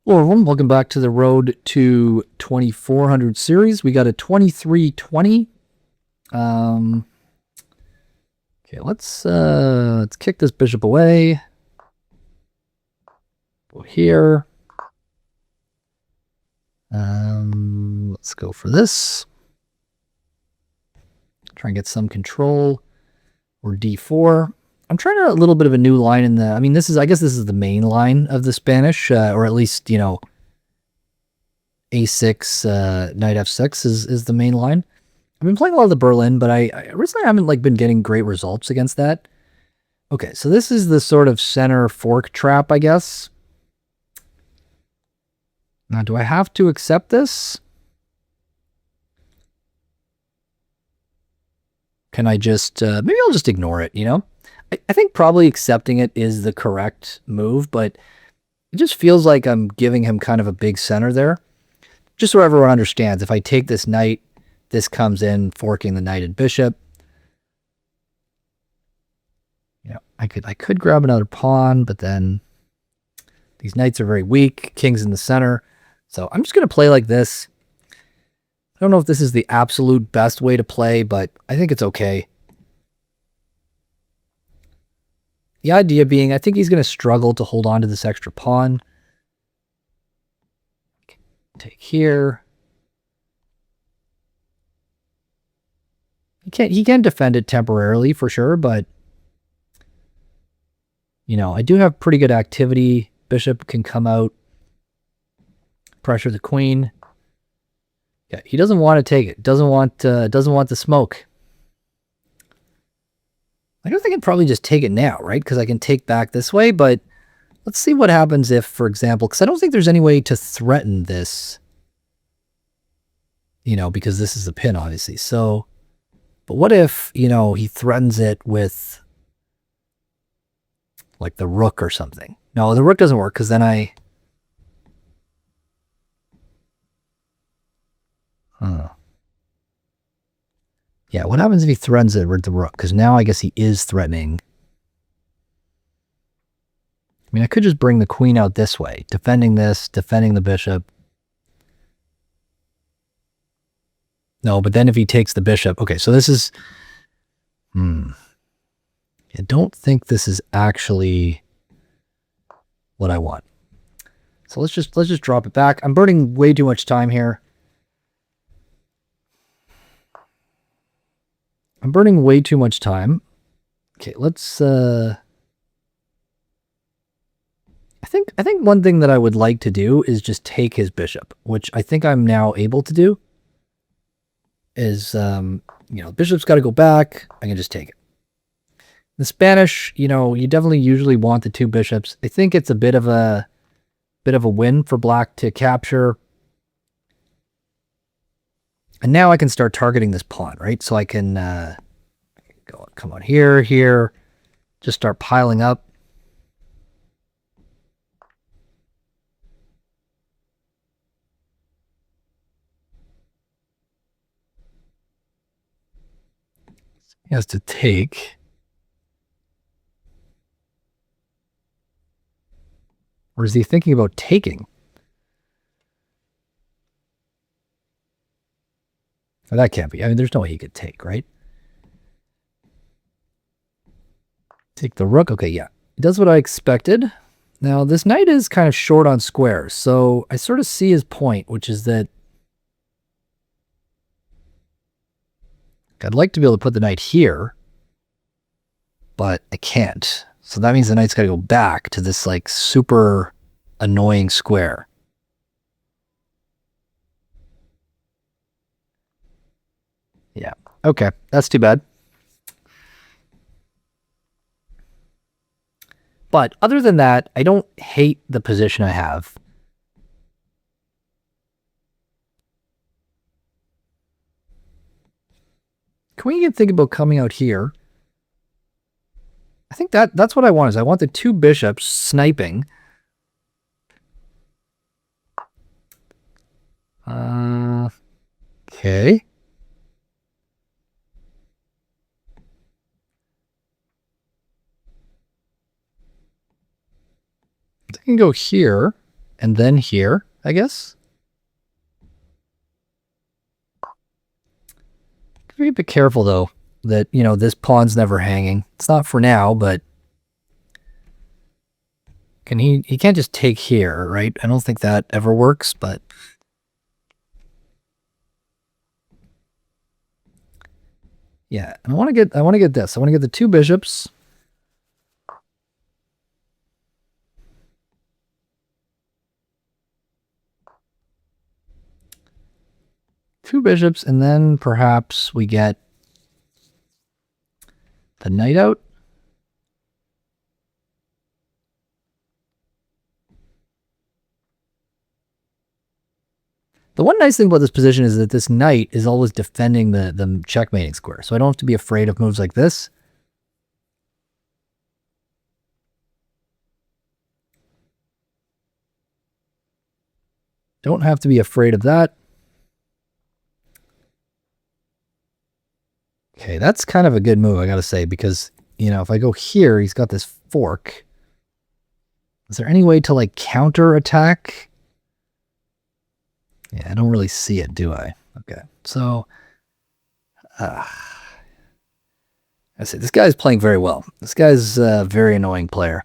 Hello everyone, welcome back to the Road to 2400 series. We got a 2320. Okay, let's kick this bishop away. Go here. Let's go for this. Try and get some control. Or d4. I'm trying a little bit of a new line in the. I guess this is the main line of the Spanish, or at least a6, knight f6 is the main line. I've been playing a lot of the Berlin, but I recently haven't been getting great results against that. Okay, so this is the sort of center fork trap, I guess. Now, do I have to accept this? Can I just, maybe I'll just ignore it, I think probably accepting it is the correct move, but it just feels like I'm giving him kind of a big center there. Just so everyone understands, if I take this knight, this comes in, forking the knight and bishop. I could grab another pawn, but then these knights are very weak. King's in the center. So I'm just going to play like this. I don't know if this is the absolute best way to play, but I think it's okay. The idea being, I think he's going to struggle to hold on to this extra pawn. Take here. He can defend it temporarily for sure, but I do have pretty good activity. Bishop can come out, pressure the queen. Yeah, he doesn't want to take it. Doesn't want the smoke. I don't think I'd probably just take it now, right? Because I can take back this way, but let's see what happens if, for example, because I don't think there's any way to threaten this, because this is a pin, obviously. So, but what if, he threatens it with like the rook or something? No, the rook doesn't work because then Yeah, what happens if he threatens it with the rook? Because now I guess he is threatening. I could just bring the queen out this way, defending this, defending the bishop. No, but then if he takes the bishop, okay, so this is, I don't think this is actually what I want. So let's just drop it back. I'm burning way too much time here. I'm burning way too much time. Okay, let's I think one thing that I would like to do is just take his bishop, which I think I'm now able to do. Is bishop's got to go back. I can just take it. The Spanish, you definitely usually want the two bishops. I think it's a bit of a win for black to capture. And now I can start targeting this pawn, right? So I can come on here, just start piling up. He has to take. Or is he thinking about taking? Oh, that can't be. There's no way he could take, right? Take the rook. Okay, yeah. He does what I expected. Now, this knight is kind of short on squares, so I sort of see his point, which is that I'd like to be able to put the knight here, but I can't. So that means the knight's got to go back to this, super annoying square. Yeah. Okay, that's too bad. But other than that, I don't hate the position I have. Can we even think about coming out here? I think that's what I want. Is I want the two bishops sniping. Okay. I can go here, and then here, I guess. Be a bit careful, though, that, you know, this pawn's never hanging. It's not for now, but can he can't just take here, right? I don't think that ever works, but yeah, and I want to get this. I want to get the two bishops. Two bishops, and then perhaps we get the knight out. The one nice thing about this position is that this knight is always defending the checkmating square, so I don't have to be afraid of moves like this. Don't have to be afraid of that. Okay, that's kind of a good move, I gotta say, because, you know, if I go here, he's got this fork. Is there any way to, like, counter attack? Yeah, I don't really see it, do I? Okay, so I say this guy's playing very well. This guy's a very annoying player.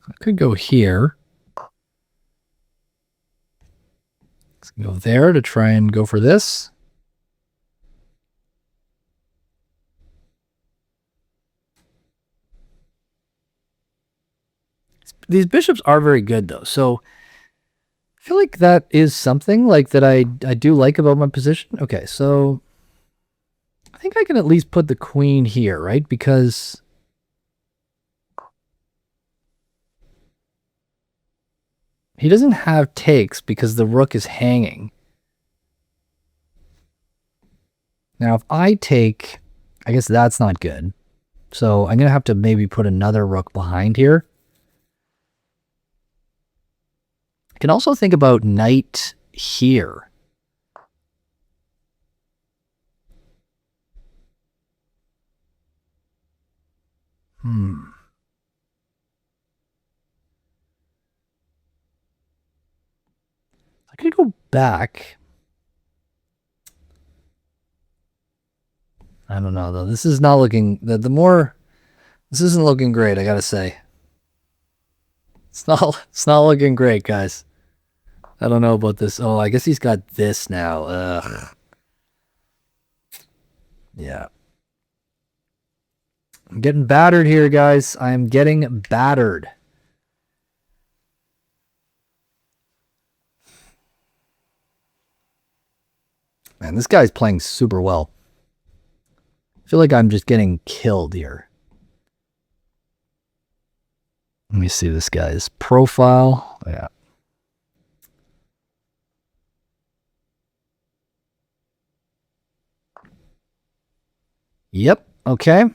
I could go here. Let's go there to try and go for this. These bishops are very good, though, so I feel like that is something like that I do like about my position. Okay, so I think I can at least put the queen here, right? Because he doesn't have takes because the rook is hanging. Now, if I take, I guess that's not good. So I'm going to have to maybe put another rook behind here. I can also think about knight here. I could go back. I don't know, though. This is not looking... This isn't looking great, I gotta say. It's not looking great, guys. I don't know about this. Oh, I guess he's got this now. Ugh. Yeah. I'm getting battered here, guys. I'm getting battered. Man, this guy's playing super well. I feel like I'm just getting killed here. Let me see this guy's profile. Yeah. Yep. Okay.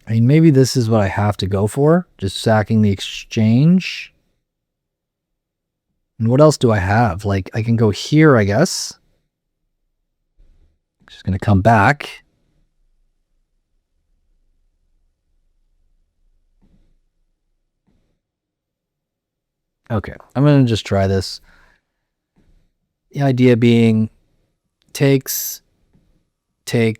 I mean, maybe this is what I have to go for. Just sacking the exchange. And what else do I have? Like, I can go here, I guess. Just going to come back. Okay, I'm going to just try this. The idea being takes, and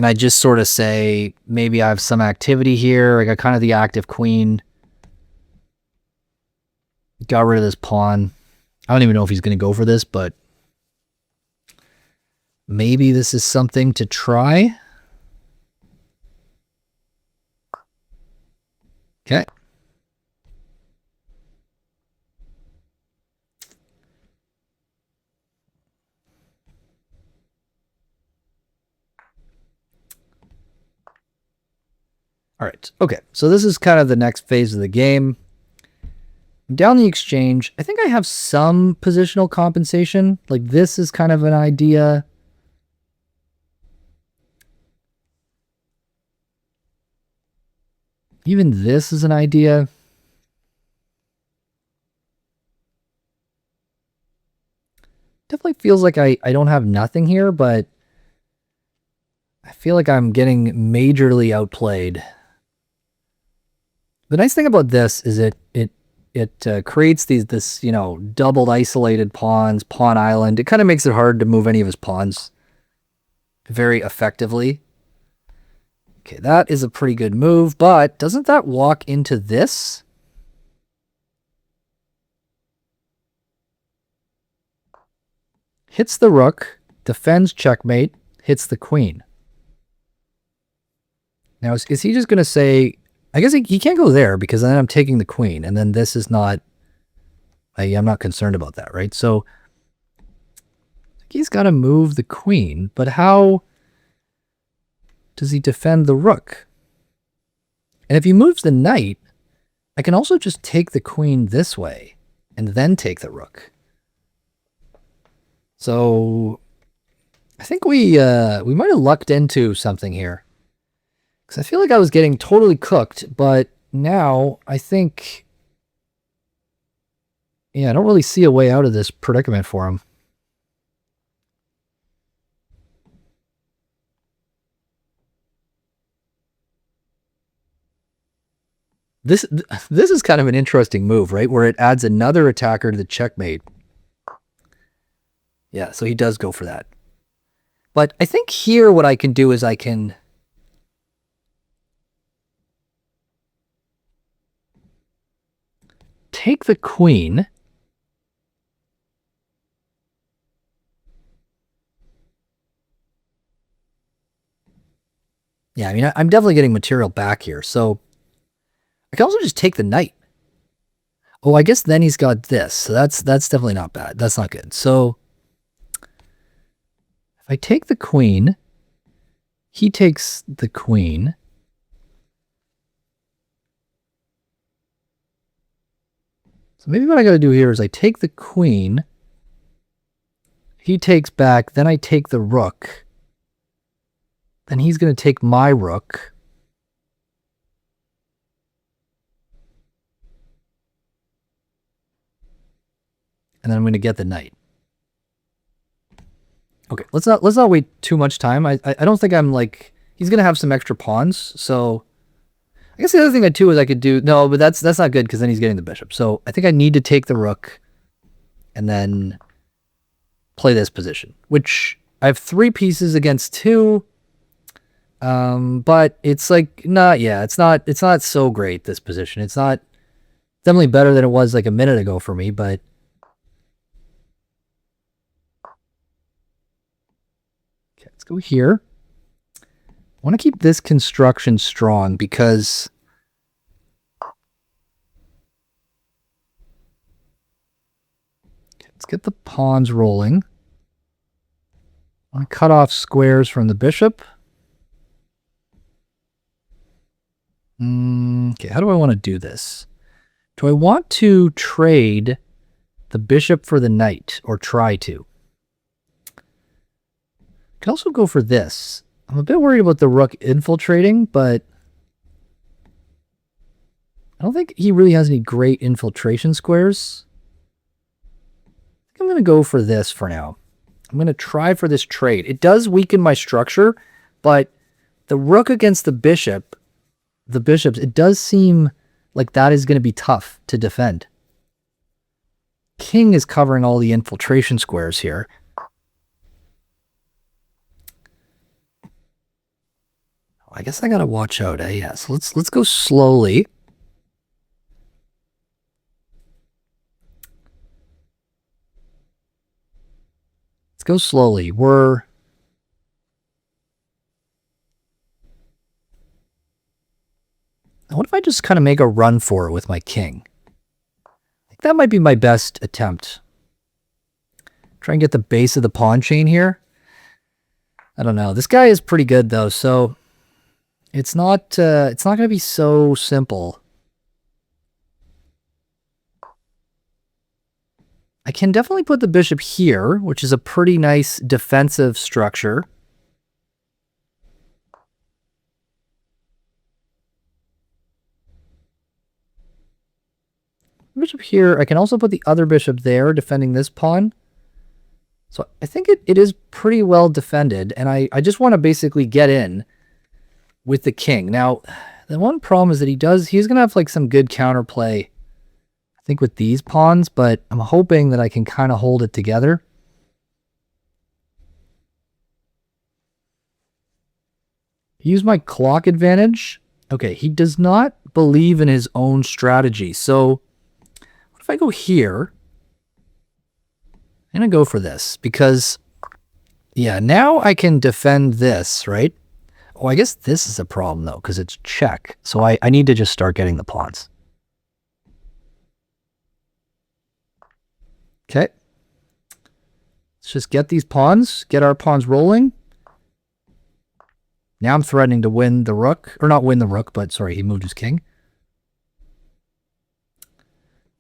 I just sort of say, maybe I have some activity here. I got kind of the active queen. Got rid of this pawn. I don't even know if he's going to go for this, but maybe this is something to try. Okay. All right. Okay. So this is kind of the next phase of the game. Down the exchange, I think I have some positional compensation. Like, this is kind of an idea. Even this is an idea. Definitely feels like I don't have nothing here, but I feel like I'm getting majorly outplayed. The nice thing about this is it creates this doubled isolated pawns, pawn island. It kind of makes it hard to move any of his pawns very effectively. Okay, that is a pretty good move, but doesn't that walk into this? Hits the rook, defends checkmate, hits the queen. Now, is he just going to say... I guess he can't go there because then I'm taking the queen, and then this is not... I'm not concerned about that, right? So he's got to move the queen, but how does he defend the rook? And if he moves the knight, I can also just take the queen this way and then take the rook. So I think we might have lucked into something here. Because I feel like I was getting totally cooked, but now I think... Yeah, I don't really see a way out of this predicament for him. This is kind of an interesting move, right? Where it adds another attacker to the checkmate. Yeah, so he does go for that. But I think here what I can do is I can... take the queen... Yeah, I mean, I'm definitely getting material back here, so I can also just take the knight. Oh, I guess then he's got this, so that's definitely not bad. That's not good. So if I take the queen, he takes the queen. So maybe what I got to do here is I take the queen, he takes back, then I take the rook. Then he's going to take my rook. And then I'm going to get the knight. Okay, let's not wait too much time. I don't think I'm like... He's going to have some extra pawns, so... I guess the other thing I too is I could do... No, but that's not good because then he's getting the bishop. So I think I need to take the rook and then play this position, which I have 3 pieces against 2. But it's like, it's not so great, this position. It's not definitely better than it was like a minute ago for me, but okay, let's go here. I want to keep this construction strong because okay, let's get the pawns rolling. I want to cut off squares from the bishop. Okay, how do I want to do this? Do I want to trade the bishop for the knight, or try to? I can also go for this. I'm a bit worried about the rook infiltrating, but I don't think he really has any great infiltration squares. I think I'm going to go for this for now. I'm going to try for this trade. It does weaken my structure, but the rook against the bishops, it does seem like that is going to be tough to defend. King is covering all the infiltration squares here. I guess I got to watch out, eh? Yeah, so let's go slowly. Let's go slowly. What if I just kind of make a run for it with my king? I think that might be my best attempt. Try and get the base of the pawn chain here. I don't know. This guy is pretty good though, so it's not going to be so simple. I can definitely put the bishop here, which is a pretty nice defensive structure. Bishop here. I can also put the other bishop there, defending this pawn. So I think it is pretty well defended, and I just want to basically get in with the king. Now, the one problem is that he's going to have like some good counterplay, I think, with these pawns, but I'm hoping that I can kind of hold it together. Use my clock advantage. Okay, he does not believe in his own strategy. So what if I go here? I'm going to go for this because, yeah, now I can defend this, right? Oh, I guess this is a problem, though, because it's check. So I need to just start getting the pawns. Okay. Let's just get these pawns, get our pawns rolling. Now I'm threatening to win the rook. Or not win the rook, but sorry, he moved his king.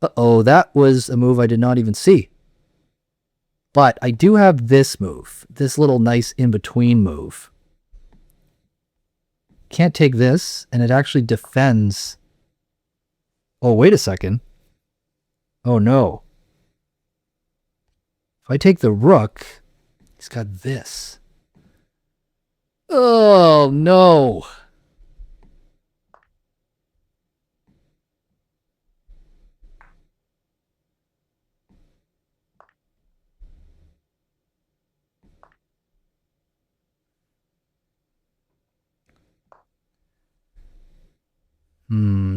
Uh-oh, that was a move I did not even see. But I do have this move. This little nice in-between move. Can't take this, and it actually defends. Oh, wait a second. Oh, no. If I take the rook, he's got this. Oh, no.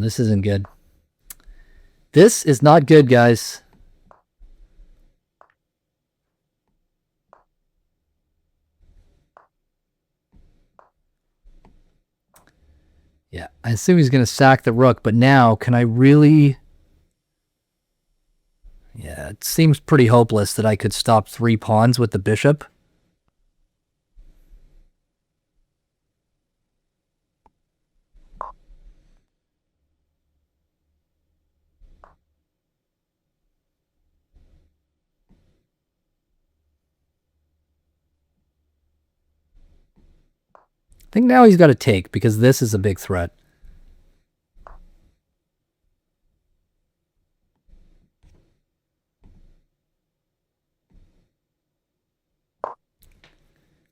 This isn't good. This is not good, guys. Yeah, I assume he's going to sack the rook, but now, can I really... Yeah, it seems pretty hopeless that I could stop 3 pawns with the bishop. I think now he's got to take, because this is a big threat.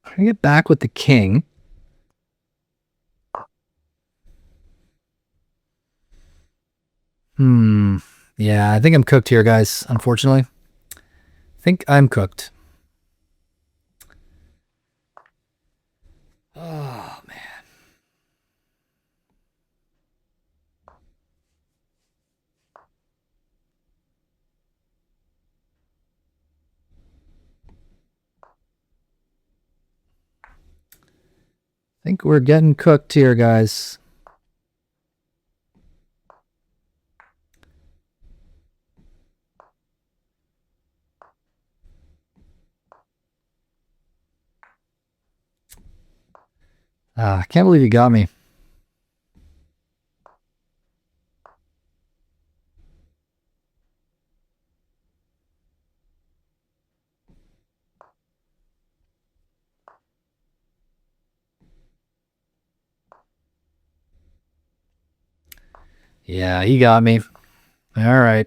I'm going to get back with the king. Yeah, I think I'm cooked here, guys, unfortunately. I think I'm cooked. Oh, man. I think we're getting cooked here, guys. I can't believe you got me. Yeah, he got me. All right.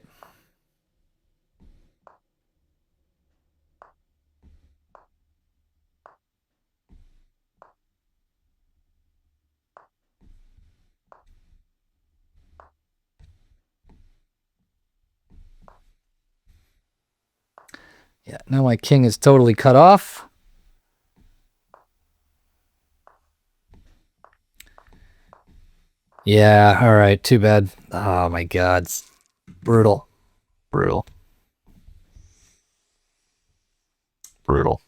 Yeah, now my king is totally cut off. Yeah, all right, too bad. Oh my god. Brutal. Brutal. Brutal.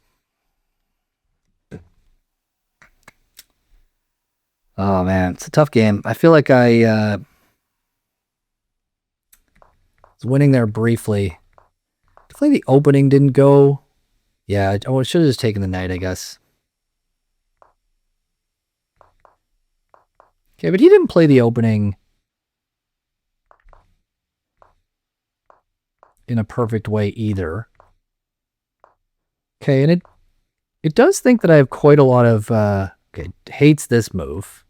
Oh man, it's a tough game. I feel like I was winning there briefly. Definitely the opening didn't go. Yeah, I should have just taken the knight, I guess. Okay, but he didn't play the opening in a perfect way either. Okay, and it does think that I have quite a lot of... okay, hates this move.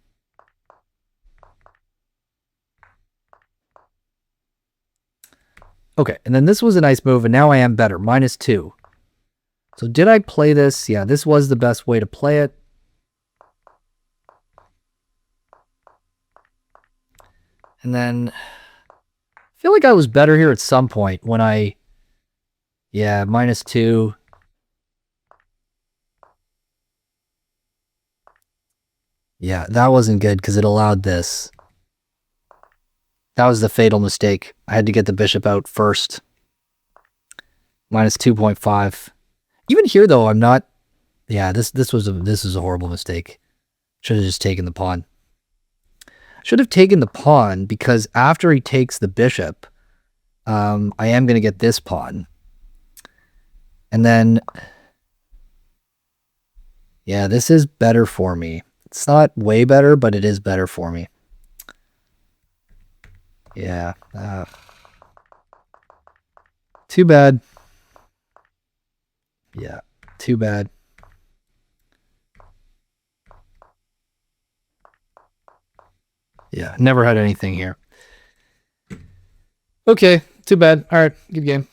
Okay, and then this was a nice move, and now I am better. -2. So did I play this? Yeah, this was the best way to play it. And then I feel like I was better here at some point when I... Yeah, -2. Yeah, that wasn't good because it allowed this. That was the fatal mistake. I had to get the bishop out first. -2.5. Even here, though, I'm not... Yeah, this was a horrible mistake. Should have just taken the pawn. Should have taken the pawn because after he takes the bishop, I am going to get this pawn. And then... Yeah, this is better for me. It's not way better, but it is better for me. Yeah. Too bad. Yeah, too bad. Yeah, never had anything here. Okay, too bad. All right, good game.